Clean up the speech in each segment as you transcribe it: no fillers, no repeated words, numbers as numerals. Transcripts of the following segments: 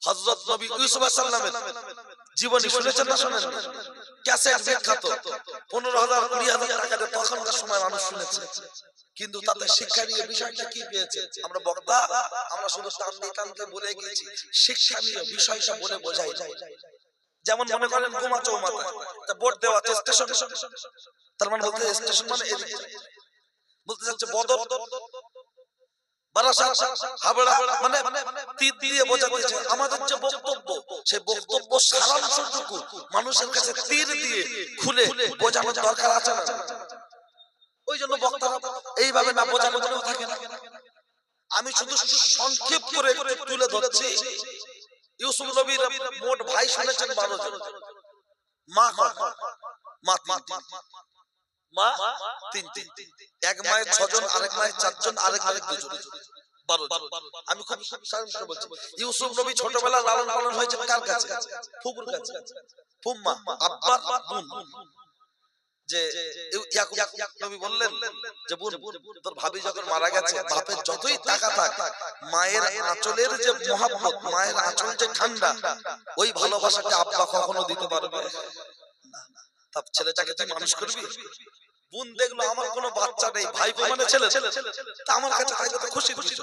হযরত নবী ইউসুফ আলাইহিস সালামের জীবনী শুনেছেন না শোনেন? ক্যাসেট বিখ্যাত 15,000 20,000 টাকা দিয়ে তখনকার সময় মানুষ শুনেছে, কিন্তু তাতে শিক্ষা নিয়ে বিষয়টা কি পেয়েছে? আমরা বক্তা, আমরা শুধু টানতে বলে গিয়েছি, শিক্ষা নিয়ে বিষয়টা বলে বোঝাই যায়। যেমন মনে করেন গোমা চৌমাথা তা বোর্ড দেওয়া আছে স্টেশন, তার মানে বলতে স্টেশন মানে এদিকে বলতে যাচ্ছে বদর বারাসাত হাবড়া, মানে তীর দিয়ে বোঝাতে চায় আমাদের যে বক্তব্য, সেই বক্তব্য সারাংশটুকু মানুষের কাছে তীর দিয়ে খুলে বোঝানোর দরকার আছে না? ওই জন্য বক্তারা এইভাবে না বোঝানো বলেও থাকে না। আমি শুধু সংক্ষেপ করে তুলে ধরছি। ইউসুফ নবীর মোট ভাই শুনেছেন 12 জন, মা তিনটি, এক মায়ের 6 জন, আরেক মায়ের 4 জন, আরেক মায়ের 2 জন, 12 জন। আমি খুব সাধারণ বলছি, ইউসুফ নবী ছোটবেলা লালন পালন হয়েছে কার কাছে? ফুপুর কাছে, ফুম্মা, আব্বা, বোন। যে ইয়াকুব নবী বললেন যে বোন, তোর ভাবি যখন মারা গেছে, বাপের যতই টাকা থাক, মায়ের আঁচলের যে মহব্বত, মায়ের আঁচল যে ঠান্ডা, ওই ভালোবাসাটা আব্বা কখনো দিতে পারবে না। তার ছেলেটাকে তুই মানুষ করবি। বোন দেখলো আমার কোনো বাচ্চা নেই, ভাইপো মানে ছেলে, তা আমার কাছে আইলে তো খুশি খুশি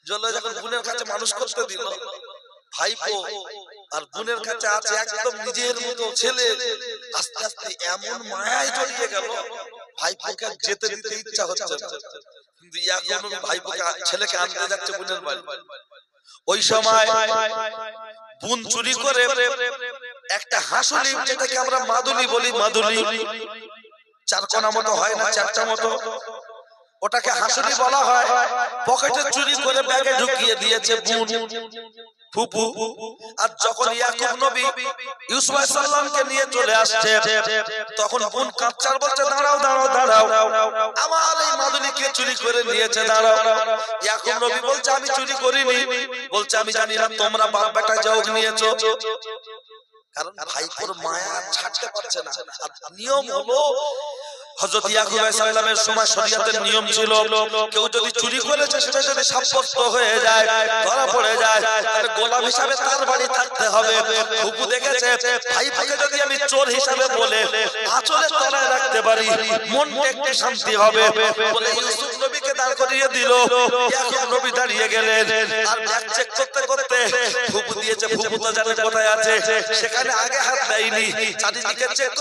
জলে যখন বোনের কাছে মানুষ করতে দিল, ভাইপো আর বোনের কাছে আছে একদম নিজের মতো ছেলে, আস্তে আস্তে এমন মায়ায় জড়িয়ে গেল, ভাইপোকে যেতে দিতে ইচ্ছা হচ্ছে, কিন্তু এখন ভাইপোকে ছেলেকে আনতে যাচ্ছে বোনের বাড়ি। ওই সময় বোন চুরি করে একটা হাসুলি, যেটাকে আমরা মাদুলি বলি, মাদুলি 4 কোনা মতো হয় না, 4টা মতো, ওটাকে হাসুলি বলা হয়, পকেটে চুরি করে ব্যাগে ঢুকিয়ে দিয়েছে বোন ফুপু। আর যখন ইয়াকুব নবী ইউসুফ আলাইহিস সালামকে নিয়ে চলে আসছে, তখন বোন কাঁদছে, বলছে দাঁড়াও দাঁড়াও দাঁড়াও, আমার এই মাদুলিকে চুরি করে নিয়েছে, দাঁড়াও। ইয়াকুব নবী বলছে আমি চুরি করিনি, বলছে আমি জানি না, তোমরা বাপ বেটা যাও নিয়েছো। কারণ ভাইপোর মায়া ছাড়তে পারছে না। আর নিয়ম হলো, হযরত ইয়াকুব আলাইহিস সালামের সময় শরীয়তের নিয়ম ছিল, কেউ যদি চুরি করেছে সেটা যদি সাব্যস্ত হয়ে যায়, ধরা পড়ে যায়, তাহলে গোলাম হিসাবে তার বাড়ি থাকতে হবে। ফুপু দেখেছে ভাইপোকে যদি আমি চোর হিসাবে বলে আঁচলে তলায় রাখতে পারি, মনটা একটু শান্তি হবে, বলে ইউসুফ নবীকে দাঁড় করিয়ে দিল। ইয়াকুব নবী দাঁড়িয়ে গেলেন, আর ব্যাগ চেক করতে করতে ফুপু দিয়েছে, ফুপু তো জানে কোথায় আছে, সেখানে আগে হাত দেয়নি, চারিদিকে চেক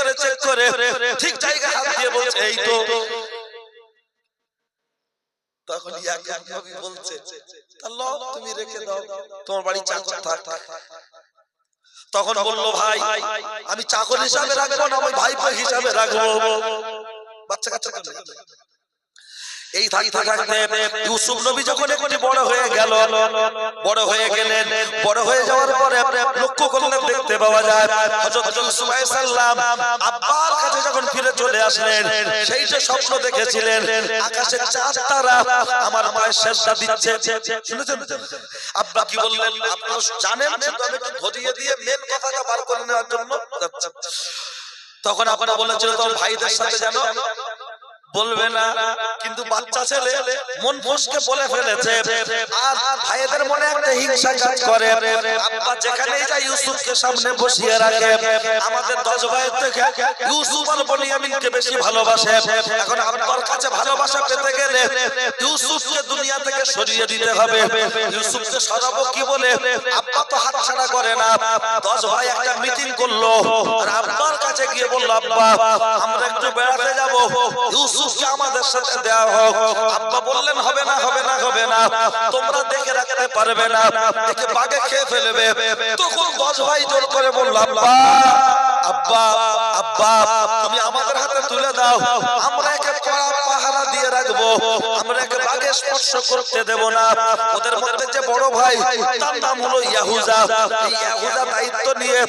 করে ঠিক জায়গায় হাত দিয়ে বলছে এই তো। তখন ইয়াকুব নবী বলছে আল্লাহ তুমি রেখে দাও, তোমার বাড়ি চাকর থাক। তখন বলল ভাই আমি চাকর হিসাবে রাখবো না, আমি ভাইপো হিসাবে রাখবো। বাচ্চা কাচ্চা এই থাকতে থাকতে ইউসুফ নবী যখন একটু বড় হয়ে গেল, বড় হয়ে গেলেন, বড় হয়ে যাওয়ার পরে লক্ষ্য করলেন, দেখতে পাওয়া যায় হযরত ইউসুফ আলাইহিস সালাম আব্বার কাছে যখন ফিরে চলে আসলেন, সেই যে স্বপ্ন দেখেছিলেন আকাশের চাঁদ তারা আমার পায়ে সেজদা দিচ্ছে, শুনেছেন? আব্বা কি বললেন আপনারা জানেন, কিন্তু আমি একটু ধরিয়ে দিয়ে মেন কথাটা বার করে নেওয়ার জন্য। তখন আপনারা বলেছিলেন তোমার ভাইদের সাথে জানো বলবে না, কিন্তু বাচ্চা ছেলে মন ফসকে বলে ফেলেছে, আর ভাইদের মনে একটা হিংসা কাজ করে। আব্বা যেখানেই যায় ইউসুফকে সামনে বসিয়ে রাখে। আমাদের 10 ভাইয়ের থেকে ইউসুফ আর বনিয়ামিনকে বেশি ভালোবাসে। এখন আব্বার কাছে ভালোবাসা পেতে গেলে ইউসুফকে দুনিয়া থেকে সরিয়ে দিতে হবে। ইউসুফকে সরাবো কি বলে? আব্বা তো হাতছাড়া করে না। 10 ভাই একটা মিটিং করলো, আর আব্বার কাছে গিয়ে বলল আব্বা আমরা একটু বেড়াতে যাব, ইউসুফকে আমাদের সাথে দেওয়া হোক। আব্বা বললেন হবে না হবে না হবে না, তোমরা দেখে রাখতে পারবে না, একে বাগে খেয়ে ফেলবে। তখন 10 ভাই জোর করে বলল আব্বা আব্বা আব্বা তুমি আমাদের হাতে তুলে দাও, আমরা একে কড়া পাহারা দিয়ে রাখবো, আমরা একে বাগে স্পর্শ করতে দেব না। ওদের মধ্যে যে বড় ভাই তার নাম হলো ইয়াহুদা। এই ইয়াহুদা দায়িত্ব নিয়ে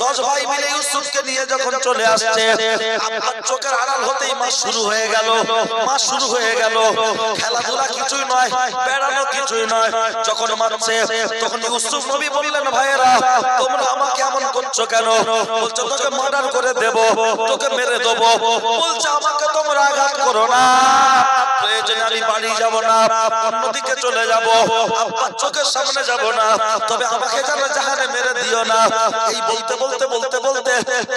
10 ভাই মিলে ইউসুফকে নিয়ে যখন চলে আসছে, আব্বার চোখের আড়াল হতেই মাস শুরু হয়ে গেল, মাস শুরু হয়ে গেল। খেলাধুলা কিছুই নয়, বেড়ানো কিছুই নয়। যখন মারছে তখন ইউসুফ নবী বললেন ভাইয়েরা তোমরা আমাকে এমন করছো কেন? বলছো তোকে মার্ডার করে দেব, তোকে মেরে দেব। বলছে আমাকে তোমরা আঘাত করো না, প্রয়োজনে আমি বাড়ি যাব না, অন্যদিকে চলে যাব, আব্বার চোখের সামনে যাব না, তবে আমাকে যেন জাহানে মেরে দিও না। এই বলতে বলতে বলতে বলতে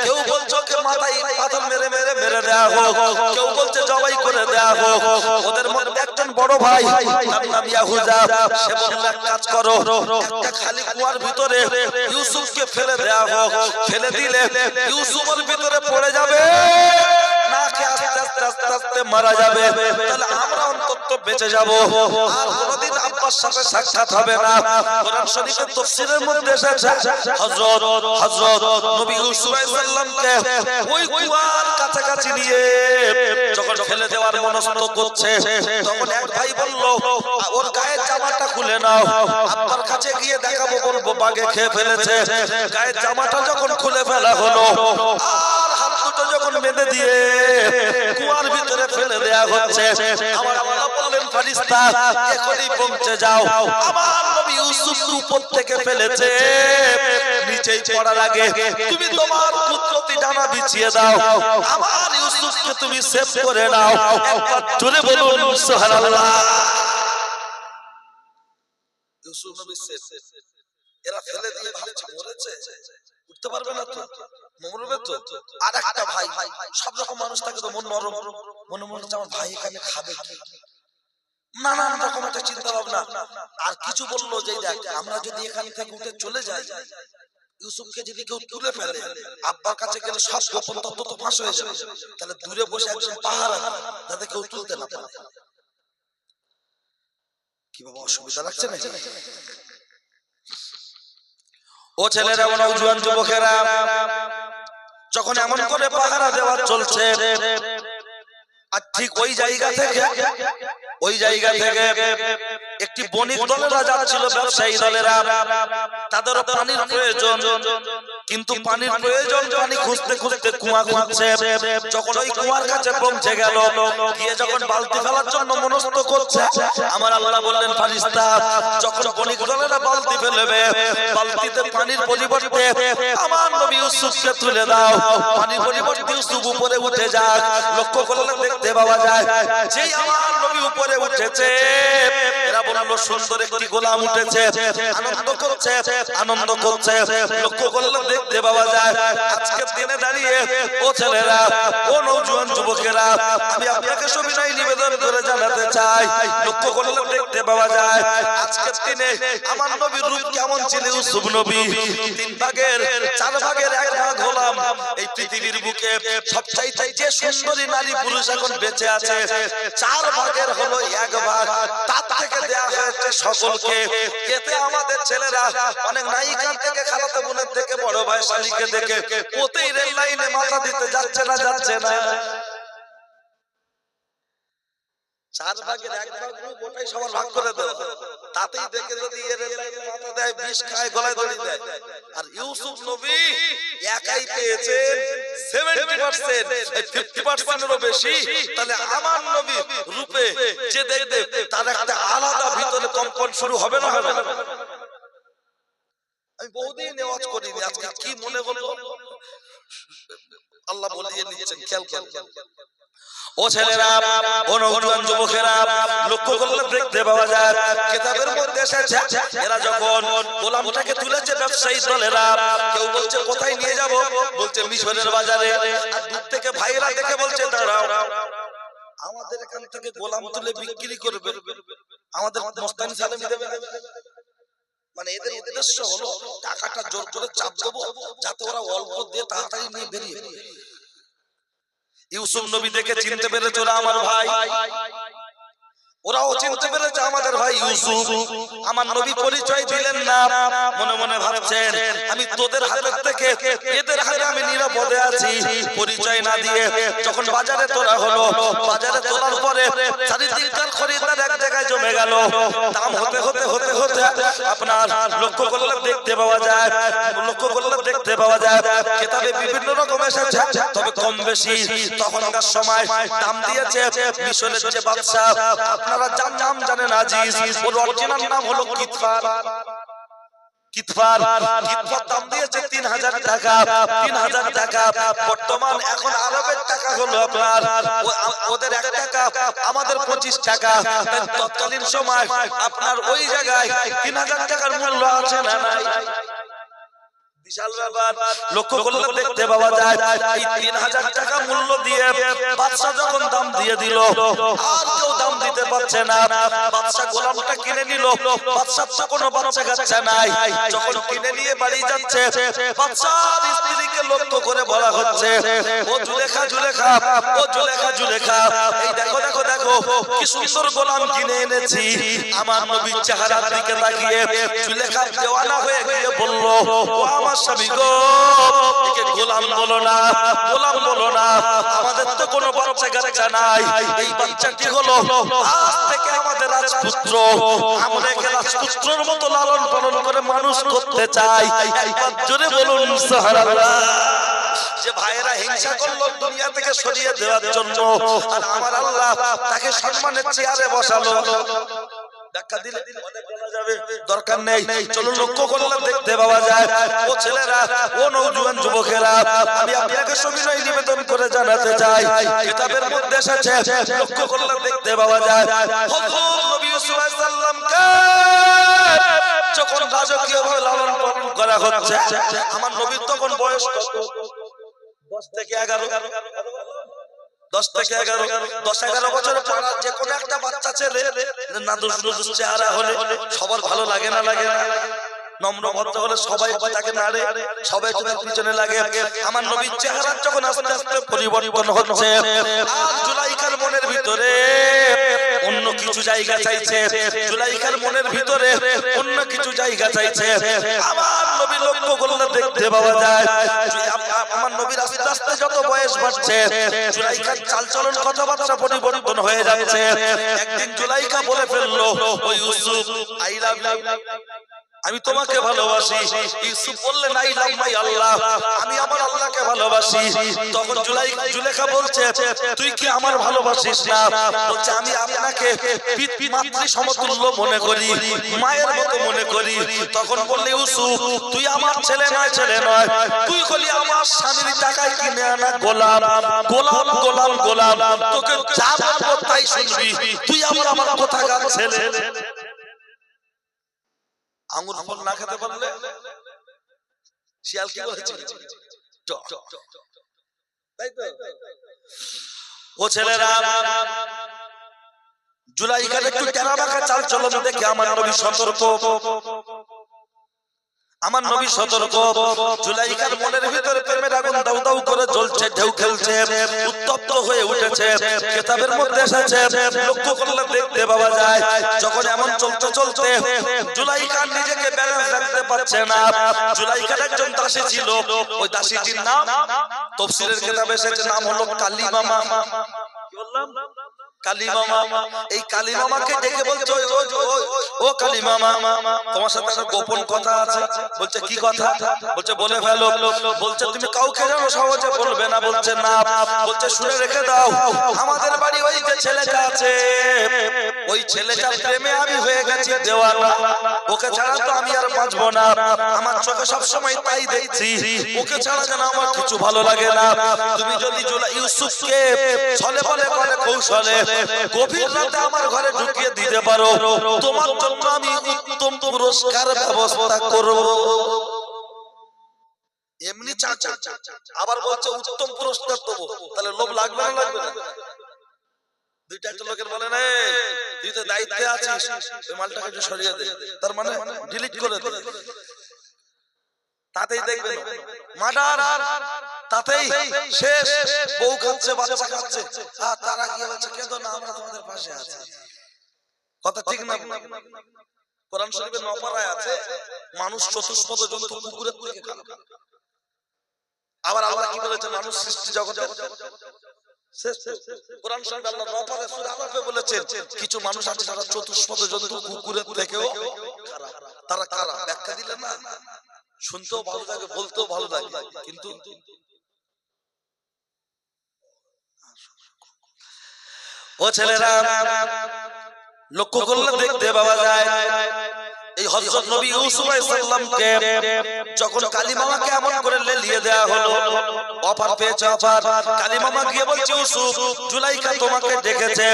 কেউ বলছে ওকে মাথায় পাথর মেরে মেরে মেরে দেয়া হোক, কেউ বলছে জবাই করে দেয়া হোক। ওদের মধ্যে একজন বড় ভাই তার নাম ইয়াহুদা, সে বলল এক কাজ করো, একটা খালি কুয়ার ভিতরে ইউসুফকে ফেলে দেয়া হোক, ফেলে দিলে ইউসুফের ভিতরে পড়ে যাবে, না খেয়ে আস্তে আস্তে আস্তে আস্তে মারা যাবে, তাহলে আমরা অন্তত বেঁচে যাব, আর কোনদিন আব্বার সাথে সাক্ষাৎ হবে না। কোরআন শরীফের তাফসীরের মধ্যে এসেছে হযরত নবী ইউসুফ আলাইহিস সালামকে ওই কুয়ার কাছাকাছি নিয়ে যখন ফেলে দেওয়ার মনস্থ করছে, তখন এক ভাই বলল ওর গায়ের জামাটা খুলে নাও, আব্বার কাছে গিয়ে দেখাবো, বলবো বাগে খেয়ে ফেলেছে। গায়ের জামাটা যখন খুলে ফেলা হলো, আর হাত দুটো যখন বেঁধে দিয়ে কুয়ার ভিতরে ফেলে দেয়া হচ্ছে, আমার আল্লাহ বললেন ফেরেশতা এখনই পৌঁছে যাও, আমার নবী ইউসুফ উপর থেকে ফেলেছে, নিচেই পড়ার আগে তুমি তোমার কুদরতি ডানা বিছিয়ে দাও, আমার ইউসুফকে তুমি সেভ করে নাও। একবার জোরে বলুন সুবহানাল্লাহ। ইউসুফ নবী সেভ, এরা ফেলে দিয়ে ভাবছে মরেছে, উঠতে পারবে না তো, মরবে তো। আর একটা ভাই, সব রকম মানুষ থাকে তো মন নরম, মনে মনে আমার ভাই এখানে খাবে কি, নানান রকম একটা চিন্তা ভাবনা। আর কিছু বললো যে দেখ আমরা যদি এখান থেকে উঠে চলে যাই, ইউসুফকে যদি কেউ তুলে ফেলে, আব্বার কাছে গেলে সব গোপন তথ্য তো ফাঁস হয়ে যাবে, তাহলে দূরে বসে একজন পাহারা যাতে কেউ তুলতে না পারে। কি বাবা অসুবিধা লাগছে না? ও ছেলেরা, ও নওজোয়ান যুবকেরা, যখন এমন করে পাহারা দেওয়া চলছে, আর ঠিক ওই জায়গা থেকে একটি বণিক দলেরা যাচ্ছিল, ব্যবসায়ী দলেরা, তাদেরও পানির প্রয়োজন, কিন্তু পানির প্রয়োজন, পানি খুঁজতে খুঁজতে কুয়া খুঁজছে। যখন ওই কুয়ার কাছে পৌঁছে গেল, গিয়ে যখন বালতি ফেলার জন্য মনস্থ করছে, আমার আল্লাহ বললেন ফেরেশতা যখন বণিক দলেরা বালতি ফেলবে, বালতিতে পানির পরিবর্তে আমার নবী ইউসুফকে তুলে দাও, পানির পরিবর্তে ইউসুফ উপরে উঠে যাক। লক্ষ্য করলে দেখতে পাওয়া যায়, যেই আমার নবী উপরে উঠেছে, এরা বলল সুন্দর একটি গোলাম উঠেছে, আনন্দ করছে। লক্ষ্য করলে দেখতে পাওয়া যায়, আজকের দিনে দাঁড়িয়ে ও ছেলেরা, ও নওজোয়ান যুবকেরা, আমি আপনাকে সবিনয় নিবেদন করে জানাতে চাই, লক্ষ্য করলে দেখতে পাওয়া যায়, আজকের দিনে আমার নবীর রূপ কেমন ছিল। ইউসুফ নবী 3 ভাগের 4 ভাগের 1 ভাগ হলাম, এই পৃথিবীর বুকে সবচাইতে যে সুন্দরী নারী পুরুষ এখন বেঁচে আছে, 4 ভাগের হলো 1 ভাগ, তার থেকে দেয়া হয়েছে সকলকে। এতে আমাদের ছেলেরা অনেক নায়িকার থেকে, খালাতো বোনের থেকে, বড় ভাই শালীকে দেখে ওতেই রেল লাইনে মাথা দিতে যাচ্ছে না। 4 ভাগের 1 ভাগ ওটাই সবার ভাগ করে দেয়, তাতেই দেখে যদি রেল লাইনে মাথা দেয়, বিষ খায়, গলায় দড়ি দেয়। আর ইউসুফ নবী একাই পেয়েছেন 70%, 50%-এরও বেশি। তাহলে আমার নবী রূপে যে দেখবে তার একটা আলাদা ভিতরে কম্পন শুরু হবে না? আমি বহুদিন নেওয়াজ করিনি, আজকে কি মনে হলো আল্লাহ বলিয়ে নিচ্ছেন, খেয়াল খেয়াল। ও ছেলেরা, ও নওজোয়ান যুবকেরা, লক্ষ্য করলে দেখতে পাওয়া যায়, কিতাবের মধ্যে এসেছে, এরা যখন গোলামটাকে তুলেছে ব্যবসায়ী দলেরা, কেউ বলছে কোথায় নিয়ে যাব, বলছে মিশরের বাজারে। আর দূর থেকে ভাইরা দেখে বলছে দাঁড়াও, আমাদের এখান থেকে গোলাম তুলে বিক্রি করবে, আমাদের মস্তানি সালামি দেবে। মানে এদের উদ্দেশ্য হলো টাকাটা জোর করে চাপ দেবো, যাতে ওরা অল্প দিয়ে তাড়াতাড়ি নিয়ে বেরিয়ে। ইউসুফ নবী দেখে চিনতে পেরেছে ওরা আমার ভাই, ওরাও চিনতে পেরেছে আমাদের ভাই ইউসুফ। আমার নবী পরিচয় দিলেন না, মনে মনে ভাবছেন আমি তোদের হাতের থেকে এদের হাতে আমি নিরাপদে আছি। পরিচয় না দিয়ে যখন বাজারে তোলা হলো, বাজারে তোলার পরে চারিদিককার খরিদ্দার এক জায়গায় জমে গেল, দাম হতে হতে হতে হতে আপনার লক্ষ্য করলে দেখতে পাওয়া যায়, কিতাবে বিভিন্ন রকম এসেছে, তবে কম বেশি তখনকার সময় দাম দিয়েছে মিশরের যে বাদশা, আপনারা যার নাম জানেন আজিজ, ওর অরিজিনাল নাম হলো কিতফার। কিতফার দাম দিয়েছে 3000 টাকা। 3000 টাকা বর্তমান এখন আরবের টাকা হলো আপনার ওদের 1 টাকা, আমাদের 25 টাকা। তৎকালীন সময় আপনার ওই জায়গায় 3000 টাকার মূল্য আছে না নাই? বিশাল ব্যাপার। লক্ষ্য করলে দেখতে পাওয়া যায় এই 3000 টাকা মূল্য দিয়ে বাদশা যখন দাম দিয়ে দিল, আর কেউ দাম দিতে পারছে না। বাদশা গোলামটা কিনে নিল। বাদশার তো কোনো বাচ্চা কাচ্চা নাই। যখন কিনে নিয়ে বাড়ি যাচ্ছে, বাদশার স্ত্রীকে লক্ষ্য করে বলা হচ্ছে, ও জুলেখা জুলেখা, ও জুলেখা জুলেখা, এই দেখো দেখো দেখো কি সুন্দর গোলাম কিনে এনেছি। আমার নবীর চেহারার দিকে তাকিয়ে জুলেখা দেওয়ানা হয়ে গিয়ে বলল, ও আমার স্বামী গো, একে গোলাম বলো না, গোলাম বলো না, আমাদের তো কোনো বাচ্চা কাচ্চা নাই। এই বাচ্চাটি হলো আজ থেকে আমাদের রাজপুত্র। আমরা একে রাজপুত্রের মতো লালন পালন করে মানুষ করতে চাই। একবার জোরে বলুন সুবহানাল্লাহ। যে ভাইয়েরা হিংসা করলো দুনিয়া থেকে সরিয়ে দেওয়ার জন্য, আর আমার আল্লাহ তাকে সম্মানের চেয়ারে বসালো। দেখা দিলে অনেক বলা যাবে, দরকার নেই। চলো লক্ষ্য করলে দেখতে পাওয়া যায়, ও ছেলেরা, ও নওজোয়ান যুবকেরা, আমি আপনাকে সবিনয় নিবেদন করে জানাতে চাই, কিতাবের মধ্যে এসেছে, লক্ষ্য করলে দেখতে পাওয়া যায় হযরত নবী ইউসুফ আলাইহিস সালামকে যখন রাজকীয়ভাবে লালন পালন করা হচ্ছে, আমার নবীর তখন বয়স কত? 10 থেকে 11। 10 থেকে 11, 10-11 বছরের পর যে কোনো একটা বাচ্চা ছেলে নাদুস নুদুস চেহারা হলে সবার ভালো লাগে না লাগে না? নম্র ভদ্র হলে সবাই তাকে নাড়ে, সবাই তার পিছনে লাগে। আমার নবীর চেহারা যখন আস্তে আস্তে পরিবর্তন হচ্ছে, আর জুলাইখার মনের ভিতরে অন্য কিছু জায়গা চাইছে, জুলাইখার মনের ভিতরে অন্য কিছু জায়গা চাইছে। আমার নবী লক্ষ্য করলে দেখতে পাওয়া যায়, আমার নবীর আস্তে আস্তে যত বয়স বাড়ছে, জুলাইখার চালচলন কথাবার্তা পরিবর্তন হয়ে যাচ্ছে। একদিন জুলাইখা বলে ফেললো, ও ইউসুফ, আই লাভ ইউ, আমি তোমাকে ভালোবাসি। ইউসুফ বললেন, আই লাভ মাই আল্লাহ, আমি আমার আল্লাহকে ভালোবাসি। তখন জুলেখা বলছে, তুই কি আমার ভালোবাসিস না? বলছে, আমি আপনাকে পিতৃ সমতুল্য মনে করি, মায়ের মতো মনে করি। তখন বললে, ইউসুফ, তুই আমার ছেলে নয়, ছেলে নয়, তুই হলি আমার স্বামীর টাকায় কিনে আনা গোলাম, গোলাম গোলাম গোলাম, তোকে যা বলবো তাই শুনবি, তুই আমার কোথাকার ছেলে। আঙ্গুর ফল না খেতে পারলে শিয়াল কি বলেছে? তাই তো। ও ছেলেরা, জুলাইখার একটু টেরাবাঁকা চাল চলন দেখে আমার নবী সতর্ক। আমার নবী সতর্ক। জুলাইখার মনের ভিতরে প্রেমের আগুন দাউ দাউ করে জ্বলছে, ঢেউ খেলছে, উত্তপ্ত হয়ে উঠেছে। কিতাবের মধ্যে এসেছে, লক্ষ্য করলে দেখতে পাওয়া যায়, যখন এমন চলতে চলতে জুলাইখা নিজেকে ব্যালেন্স রাখতে পারছে না। জুলাইখার একজন দাসী ছিল, ওই দাসীটির নাম তাফসীরের কিতাবে এসেছে, নাম হলো কালিমামা। কি বললাম? কালিমামা। এই কালিমামাকে ডেকে বলছে, ও কালিমামা, তোমার সাথে একটা গোপন কথা আছে। বলছে, কি কথা? বলছে, বলে ফেলো। বলছে, তুমি কাউকে জানো? সহজে বলবে না। বলছে, না। বলছে, শুনে রেখে দাও, আমাদের বাড়ি ওই যে ছেলেটা আছে, ওই ছেলেটার প্রেমে আমি হয়ে গেছি দেওয়ানা, ওকে ছাড়া তো আমি আর বাঁচবো না। আমার চোখে সবসময় তাই দেখছি, ওকে ছাড়া যেন আমার কিছু ভালো লাগে না। তুমি যদি ইউসুফকে ছলে বলে করে কৌশলে গভীর রাতে আমার ঘরে ঢুকিয়ে দিতে পারো, তোমার জন্য আমি উত্তম পুরস্কার ব্যবস্থা করব। এমনি চাচা আবার বলছে উত্তম পুরস্কার দেবো, তাহলে লোভ লাগবে না লাগবে না? দুইটা একটা লোকের বলে না, তুই তো দায়িত্বে আছিস, ওই মালটাকে একটু সরিয়ে দে, তার মানে ডিলিট করে দে, তাতেই দেখবেন মার্ডার, তাতেই শেষ। বউ খাচ্ছে, বাচ্চা খাচ্ছে, আর তারা গিয়ে বলছে, কেঁদো না, আমরা তোমাদের পাশে আছি। কথা ঠিক না? কোরআন শরীফে 9 পারায় আছে, মানুষ চতুষ্পদ জন্তু কুকুরের থেকে খারাপ। আবার আল্লাহ কি বলেছে, মানুষ সৃষ্টি জগতে কোরআন শরীফে আল্লাহ 9 পারায় সূরা আরাফে বলেছেন, কিছু মানুষ আছে যারা চতুষ্পদ জন্তু কুকুরের থেকেও খারাপ। তারা কারা? ব্যাখ্যা দিলে না শুনতেও ভালো লাগে, বলতেও ভালো লাগে, কিন্তু ও ছেলেরা, লক্ষ্য করলে দেখতে পাওয়া যায়, এই হযরত নবী ইউসুফ আলাইহিস সালামকে যখন কালিমাকে এমন করে লেলিয়ে দেয়া হলো, অফার পেয়েছে অফার। কালিমা গিয়ে বলছে ইউসুফ, জুলাইখা তোমাকে ডেকেছে।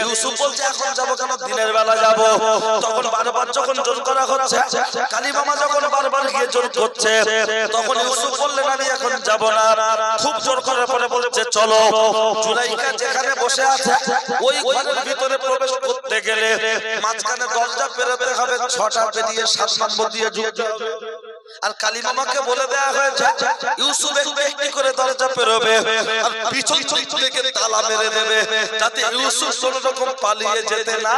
ইউসুফ বলছে এখন যাব কেন, দিনের বেলা যাব। তখন বারবার যখন জোর করা হচ্ছে, কালিমা যখন বারবার গিয়ে জোর করছে, তখন ইউসুফ বললেন আমি এখন যাব না। খুব জোর করার পরে বলছে চলো। জুলাইখা যেখানে বসে আছে ওই ঘরের ভিতরে প্রবেশ করতে গেলে মাঝখানে দরজা পেরোতে হবে 6টা পেরিয়ে 7 নম্বর দিয়ে ঢুকতে হবে। আর কালিমাকে বলে দেয়া হয়েছে ইউসুফ একটু করে দরজা পেরোবে আর পিছন থেকে তালা মেরে দেবে, যাতে ইউসুফ কোনো রকম পালিয়ে যেতে না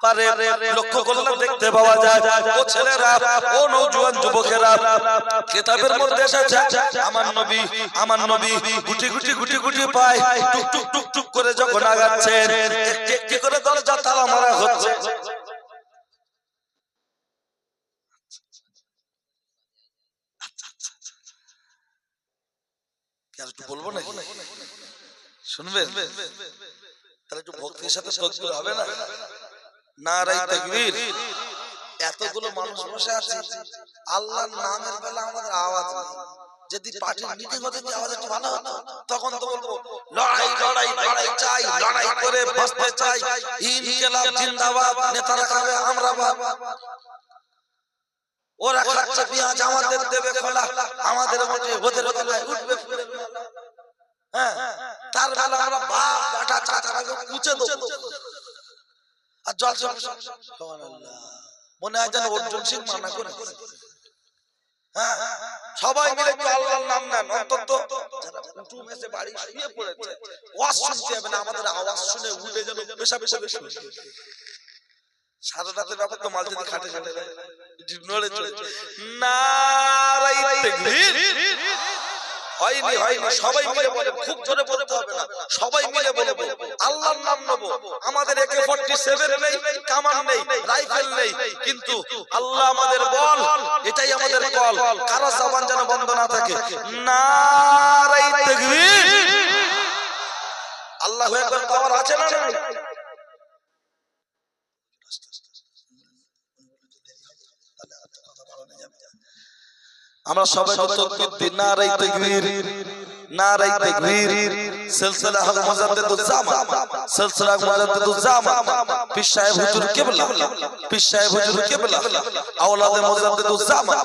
পারে। লক্ষ্য করলে দেখতে পাওয়া যায় ও ছেলেরা, ও নওজোয়ান যুবকেরা, কিতাবের মধ্যে এসেছে আমার নবী গুটি গুটি পায় টুক টুক করে যখন আগাচ্ছেন, একটু করে দরজা তালা মারা হচ্ছে। বলবো না, শুনবেন? তাহলে একটু ভক্তির সাথে তাকবীর হবে না? নারায়ে তাকবীর। এতগুলো মানুষ বসে আছে, আল্লাহর নামের বেলা আমাদের আওয়াজ নেই। যদি পার্টির মিটিং হতে আওয়াজ একটু ভালো হতো, তখন তো বলবো লড়াই চাই, লড়াই করে বাঁচতে চাই, ইনকিলাব জিন্দাবাদ, নেতারা খাবে আমরা বাদ। ওরা খাচ্ছে পেঁয়াজ, আমাদের দেবে খোলা, আমাদের মধ্যে ওদের গলায় উঠবে ফুলের মালা। হ্যাঁ, তার বেলা আমরা বাপ বাটা চাচাকে কুচে দেবো। আর জলসা সুবহানাল্লাহ, মনে হয় যেন অর্জুন সিং মানা করে। হ্যাঁ, সবাই মিলে আল্লাহর নাম নেন। অন্তত যারা কুটুম এসে বাড়ি শুয়ে পড়েছে, ওয়াজ শুনতে হবে না, আমাদের আওয়াজ শুনে উঠে যেন পেশাব শুনে। সারা রাতের ব্যাপার তো মাল যদি খাটে নড়ে চলে। নারায়ে তাকবীর। হয়নি সবাই মিলে বলেন, খুব জোরে বলতে হবে না, সবাই মিলে বলবো আল্লাহর নাম নেব। আমাদের AK-47 নেই, কামান নেই, রাইফেল নেই, কিন্তু আল্লাহ আমাদের বল, এটাই আমাদের কল। কারো জবান যেন বন্ধ না থাকে। নারায়ে তাকবীর। আল্লাহু আকবার পাওয়ার আছে না নাই? আমরা সবাই তাকবীর দিই। নারায়ে তাকবীর, নারায়ে তাকবীর। সিলসিলা হক মুজাদ্দিদুজ জামান, সিলসিলা মুজাদ্দিদুজ জামান, পীর সাহেব হুজুর কিবলা, পীর সাহেব হুজুর কিবলা, আওলাদে মুজাদ্দিদুজ জামান।